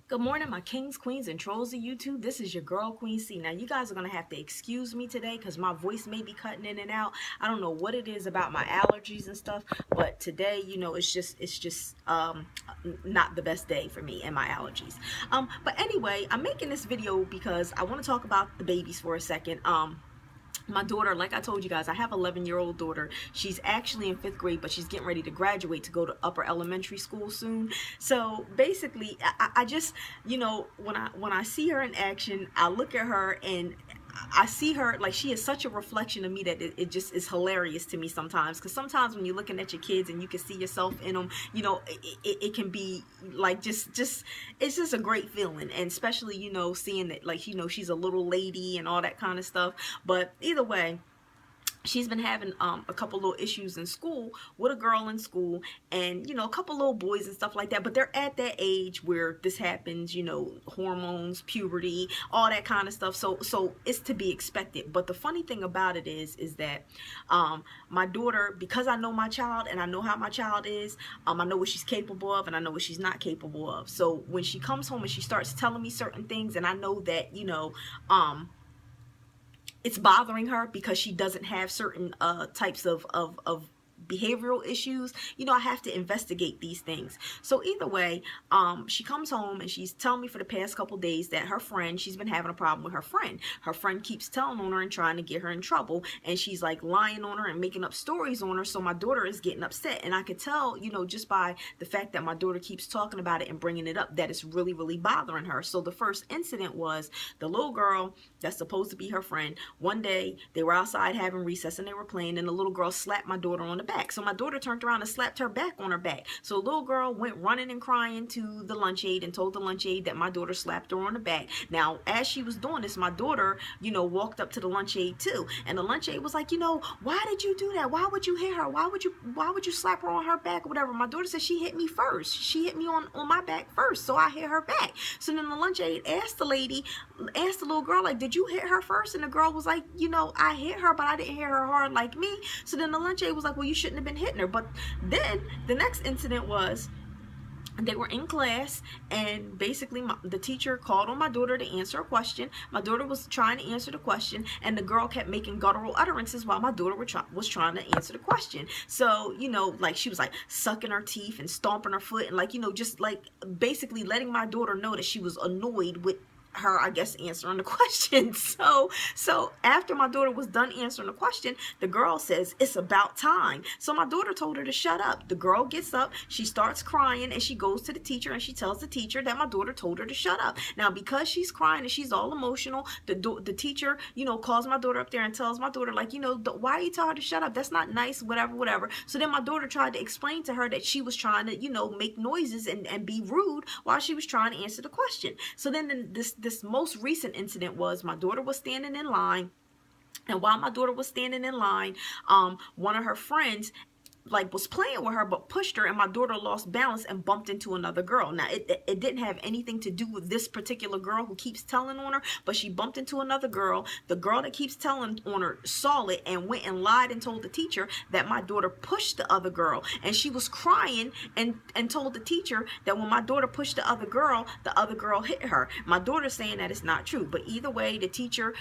Good morning, my kings, queens, and trolls of YouTube. This is your girl, Queen C. Now, you guys are going to have to excuse me today because my voice may be cutting in and out. I don't know what it is about my allergies and stuff, but today, it's just not the best day for me and my allergies. But anyway, I'm making this video because I want to talk about the babies for a second. My daughter, like I told you guys, I have an 11-year-old daughter. She's actually in 5th grade, but she's getting ready to graduate to go to upper elementary school soon. So basically, I just, when I see her in action, I look at her and I see her like she is such a reflection of me that it just is hilarious to me sometimes. Because sometimes when you're looking at your kids and you can see yourself in them, it can be like just it's just a great feeling. And especially seeing that, like, she's a little lady and all that kind of stuff. But either way, she's been having a couple little issues in school with a girl in school, and a couple little boys and stuff like that. But they're at that age where this happens, hormones, puberty, all that kind of stuff. So it's to be expected. But the funny thing about it is that my daughter, because I know my child and I know how my child is, I know what she's capable of and I know what she's not capable of. So when she comes home and she starts telling me certain things, and I know that it's bothering her because she doesn't have certain types of behavioral issues, I have to investigate these things. So either way, she comes home and she's telling me for the past couple days that she's been having a problem with her friend keeps telling on her and trying to get her in trouble, and she's like lying on her and making up stories on her. So my daughter is getting upset, and I could tell, just by the fact that my daughter keeps talking about it and bringing it up, that it's really, really bothering her. So the first incident was the little girl that's supposed to be her friend. One day they were outside having recess and they were playing, and the little girl slapped my daughter on the back. So my daughter turned around and slapped her back on her back. So the little girl went running and crying to the lunch aide and told the lunch aide that my daughter slapped her on the back. Now, as she was doing this, my daughter, walked up to the lunch aide too. And the lunch aide was like, why did you do that? Why would you hit her? Why would you slap her on her back or whatever? My daughter said she hit me first. She hit me on my back first, so I hit her back. So then the lunch aide asked the little girl, like, did you hit her first? And the girl was like, I hit her, but I didn't hit her hard like me. So then the lunch aide was like, well, you shouldn't have been hitting her. But then the next incident was, they were in class, and basically the teacher called on my daughter to answer a question. My daughter was trying to answer the question, and the girl kept making guttural utterances while my daughter was trying to answer the question. So, like, she was like sucking her teeth and stomping her foot and, like, just like basically letting my daughter know that she was annoyed with her, I guess, answering the question. So after my daughter was done answering the question, the girl says, it's about time. So my daughter told her to shut up. The girl gets up, she starts crying, and she goes to the teacher and she tells the teacher that my daughter told her to shut up. Now, because she's crying and she's all emotional, the teacher, calls my daughter up there and tells my daughter, like, why are you telling her to shut up? That's not nice, whatever. So then my daughter tried to explain to her that she was trying to, make noises and be rude while she was trying to answer the question. So then this most recent incident was, my daughter was standing in line, and while my daughter was standing in line, one of her friends, like, was playing with her but pushed her, and my daughter lost balance and bumped into another girl. Now, it didn't have anything to do with this particular girl who keeps telling on her, but she bumped into another girl. The girl that keeps telling on her saw it and went and lied and told the teacher that my daughter pushed the other girl, and she was crying and told the teacher that when my daughter pushed the other girl hit her. My daughter's saying that it's not true, but either way, the teacher,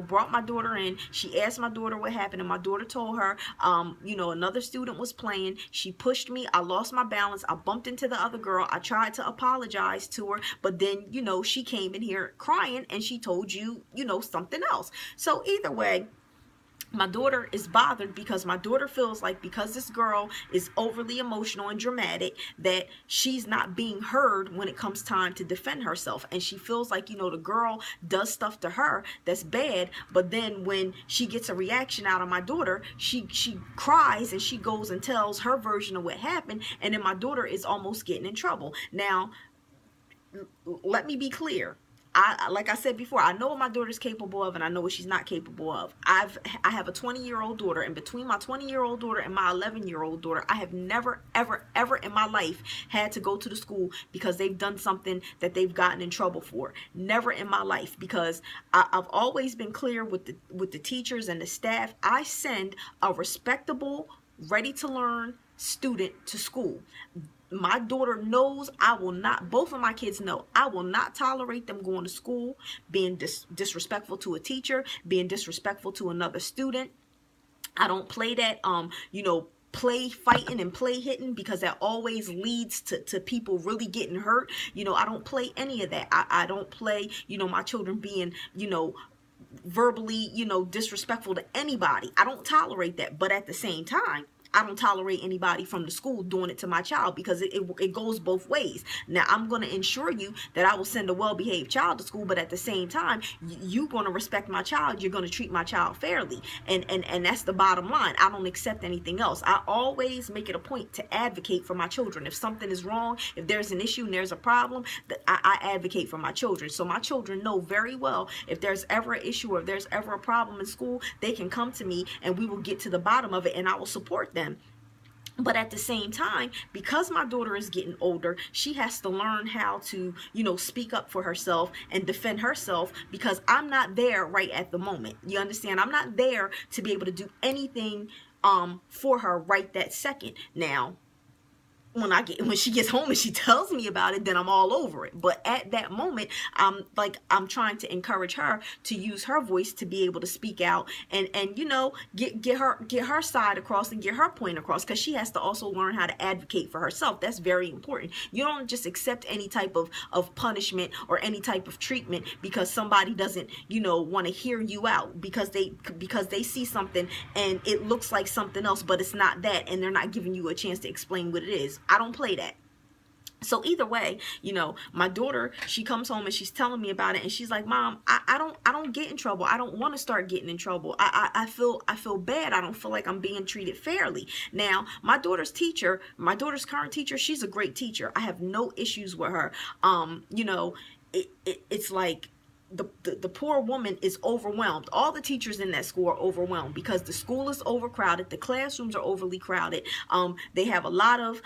brought my daughter in. She asked my daughter what happened, and my daughter told her, another student was playing. She pushed me. I lost my balance. I bumped into the other girl. I tried to apologize to her, but then, she came in here crying and she told you, something else. So either way, my daughter is bothered because my daughter feels like, because this girl is overly emotional and dramatic, that she's not being heard when it comes time to defend herself. And she feels like, the girl does stuff to her that's bad, but then when she gets a reaction out of my daughter, she cries and she goes and tells her version of what happened, and then my daughter is almost getting in trouble. Now, let me be clear. Like I said before, I know what my daughter's capable of and I know what she's not capable of. I have a 20-year-old daughter, and between my 20-year-old daughter and my 11-year-old daughter, I have never, ever in my life had to go to the school because they've done something that they've gotten in trouble for. Never in my life, because I've always been clear with the teachers and the staff. I send a respectable, ready to learn student to school. My daughter knows I will not, both of my kids know, I will not tolerate them going to school, being disrespectful to a teacher, being disrespectful to another student. I don't play that, play fighting and play hitting, because that always leads to people really getting hurt. I don't play any of that. I don't play, my children being, verbally, disrespectful to anybody. I don't tolerate that. But at the same time, I don't tolerate anybody from the school doing it to my child, because it goes both ways. Now, I'm going to ensure you that I will send a well-behaved child to school, but at the same time, you're going to respect my child. You're going to treat my child fairly. And that's the bottom line. I don't accept anything else. I always make it a point to advocate for my children. If something is wrong, if there's an issue and there's a problem, I advocate for my children. So my children know very well, if there's ever an issue or if there's ever a problem in school, they can come to me and we will get to the bottom of it, and I will support them. But at the same time, because my daughter is getting older, she has to learn how to, speak up for herself and defend herself, because I'm not there right at the moment. You understand? I'm not there to be able to do anything for her right that second. Now, when she gets home and she tells me about it, then I'm all over it. But at that moment, I'm trying to encourage her to use her voice to be able to speak out and get her side across and get her point across, because she has to also learn how to advocate for herself. That's very important. You don't just accept any type of punishment or any type of treatment because somebody doesn't want to hear you out, because they see something and it looks like something else, but it's not that, and they're not giving you a chance to explain what it is. I don't play that. So either way, my daughter, she comes home and she's telling me about it, and she's like, Mom, I don't get in trouble. I don't want to start getting in trouble. I feel bad. I don't feel like I'm being treated fairly. Now, my daughter's current teacher, she's a great teacher. I have no issues with her. It's like the poor woman is overwhelmed. All the teachers in that school are overwhelmed because the school is overcrowded. The classrooms are overly crowded. They have a lot of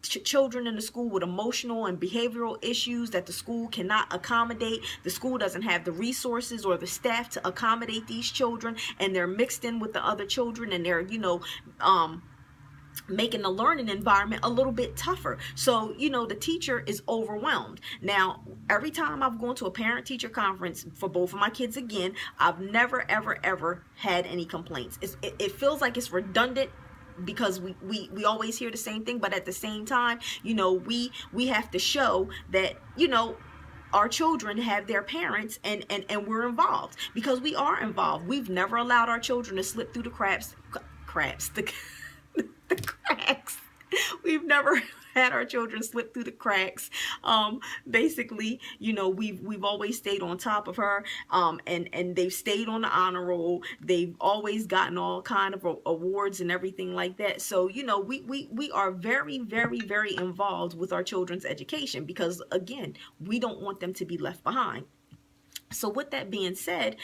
children in the school with emotional and behavioral issues that the school cannot accommodate. The school doesn't have the resources or the staff to accommodate these children, and they're mixed in with the other children, and they're making the learning environment a little bit tougher. So, the teacher is overwhelmed. Now, every time I've gone to a parent-teacher conference for both of my kids, again, I've never, ever, ever had any complaints. It feels like it's redundant because we always hear the same thing, but at the same time, we have to show that, our children have their parents and we're involved, because we are involved. We've never allowed our children to slip through the cracks. We've never had our children slip through the cracks. Basically, we've always stayed on top of her, and they've stayed on the honor roll. They've always gotten all kind of awards and everything like that. So, we are very, very, very involved with our children's education, because again, we don't want them to be left behind. So with that being said,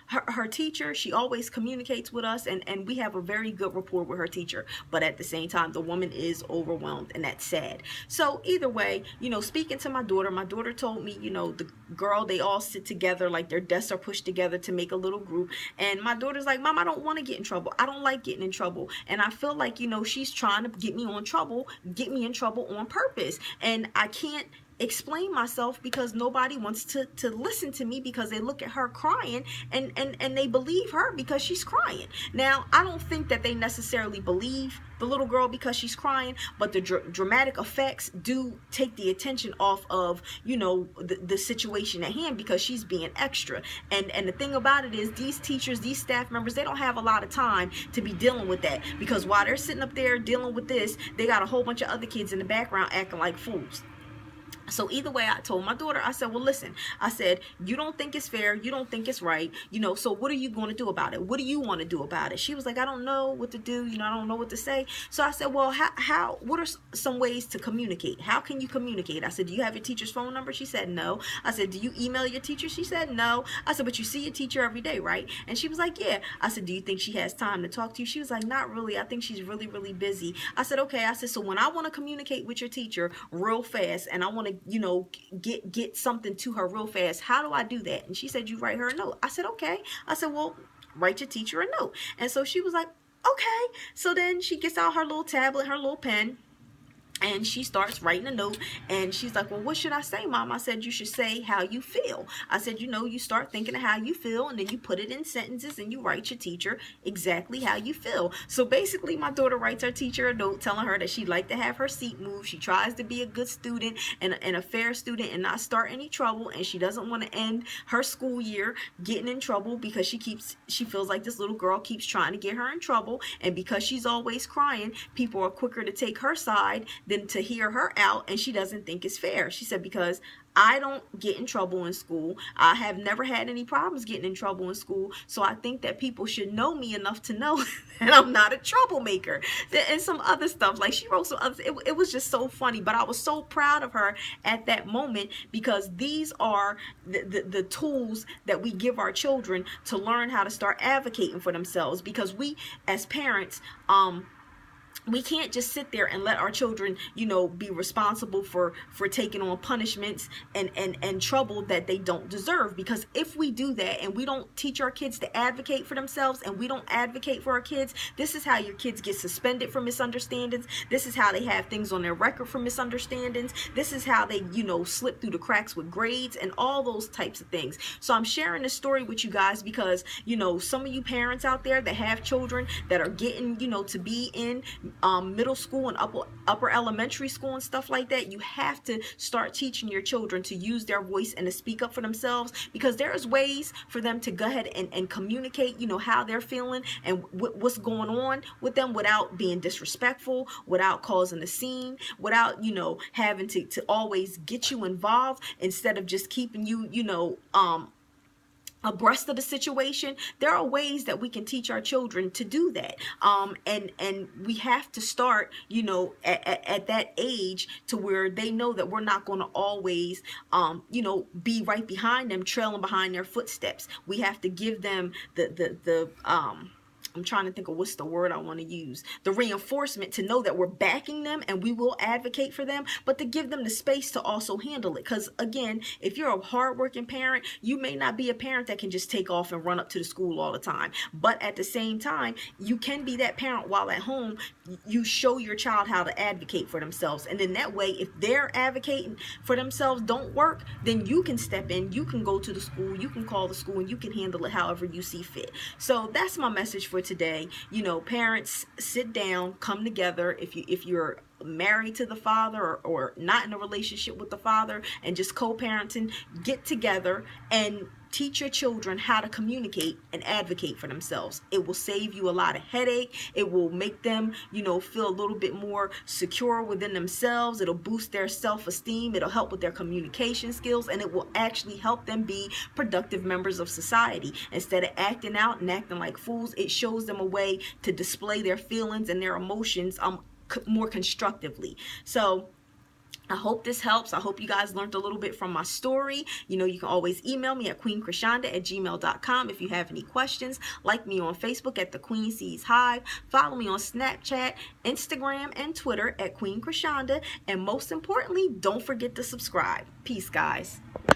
her teacher, she always communicates with us, and we have a very good rapport with her teacher. But at the same time, the woman is overwhelmed, and that's sad. So either way, speaking to my daughter told me, the girl, they all sit together, like their desks are pushed together to make a little group. And my daughter's like, Mom, I don't want to get in trouble. I don't like getting in trouble. And I feel like, she's trying to get me in trouble on purpose. And I can't explain myself because nobody wants to listen to me, because they look at her crying and they believe her because she's crying. Now, I don't think that they necessarily believe the little girl because she's crying, but the dramatic effects do take the attention off of, the situation at hand, because she's being extra. And the thing about it is, these teachers, these staff members, they don't have a lot of time to be dealing with that, because while they're sitting up there dealing with this, they got a whole bunch of other kids in the background acting like fools. So either way, I told my daughter, I said, well, listen, I said, you don't think it's fair. You don't think it's right. So what are you going to do about it? What do you want to do about it? She was like, I don't know what to do. I don't know what to say. So I said, well, what are some ways to communicate? How can you communicate? I said, do you have your teacher's phone number? She said, no. I said, do you email your teacher? She said, no. I said, but you see your teacher every day, right? And she was like, yeah. I said, do you think she has time to talk to you? She was like, not really. I think she's really, really busy. I said, okay. I said, so when I want to communicate with your teacher real fast, and I want to, get something to her real fast, how do I do that? And she said, you write her a note. I said, okay. I said, well, write your teacher a note. And so she was like, okay. So then she gets out her little tablet, her little pen, And she starts writing a note, and she's like, well, what should I say, Mom? I said, you should say how you feel. I said, you start thinking of how you feel, and then you put it in sentences, and you write your teacher exactly how you feel. So basically, my daughter writes her teacher a note telling her that she'd like to have her seat moved. She tries to be a good student and a fair student and not start any trouble, and she doesn't want to end her school year getting in trouble because she feels like this little girl keeps trying to get her in trouble, and because she's always crying, people are quicker to take her side than to hear her out, and she doesn't think it's fair. She said, because I don't get in trouble in school, I have never had any problems getting in trouble in school, so I think that people should know me enough to know that I'm not a troublemaker. And some other stuff, like she wrote some other, it was just so funny, but I was so proud of her at that moment, because these are the tools that we give our children to learn how to start advocating for themselves, because we as parents, we can't just sit there and let our children, be responsible for taking on punishments and trouble that they don't deserve. Because if we do that and we don't teach our kids to advocate for themselves, and we don't advocate for our kids, this is how your kids get suspended for misunderstandings. This is how they have things on their record for misunderstandings. This is how they, slip through the cracks with grades and all those types of things. So I'm sharing this story with you guys because, some of you parents out there that have children that are getting, to be in middle school and upper elementary school and stuff like that, you have to start teaching your children to use their voice and to speak up for themselves, because there's ways for them to go ahead and communicate, how they're feeling and what's going on with them without being disrespectful, without causing a scene, without, having to always get you involved instead of just keeping you, abreast of the situation. There are ways that we can teach our children to do that, and we have to start, at that age to where they know that we're not going to always, be right behind them, trailing behind their footsteps. We have to give them the I'm trying to think of what's the word I want to use. The reinforcement to know that we're backing them and we will advocate for them, but to give them the space to also handle it. Because again, if you're a hardworking parent, you may not be a parent that can just take off and run up to the school all the time. But at the same time, you can be that parent while at home. You show your child how to advocate for themselves. And in that way, if they're advocating for themselves don't work, then you can step in, you can go to the school, you can call the school, and you can handle it however you see fit. So that's my message for today. Parents, sit down, come together. If you're married to the father or not in a relationship with the father and just co-parenting, get together and teach your children how to communicate and advocate for themselves. It will save you a lot of headache. It will make them, feel a little bit more secure within themselves. It'll boost their self-esteem. It'll help with their communication skills, and it will actually help them be productive members of society. Instead of acting out and acting like fools, it shows them a way to display their feelings and their emotions more constructively. So I hope this helps. I hope you guys learned a little bit from my story. You can always email me at queenchrisshonda@gmail.com if you have any questions. Like me on Facebook at the Queen C-Hive. Follow me on Snapchat, Instagram, and Twitter at Queen Chrishonda. And most importantly, don't forget to subscribe. Peace, guys.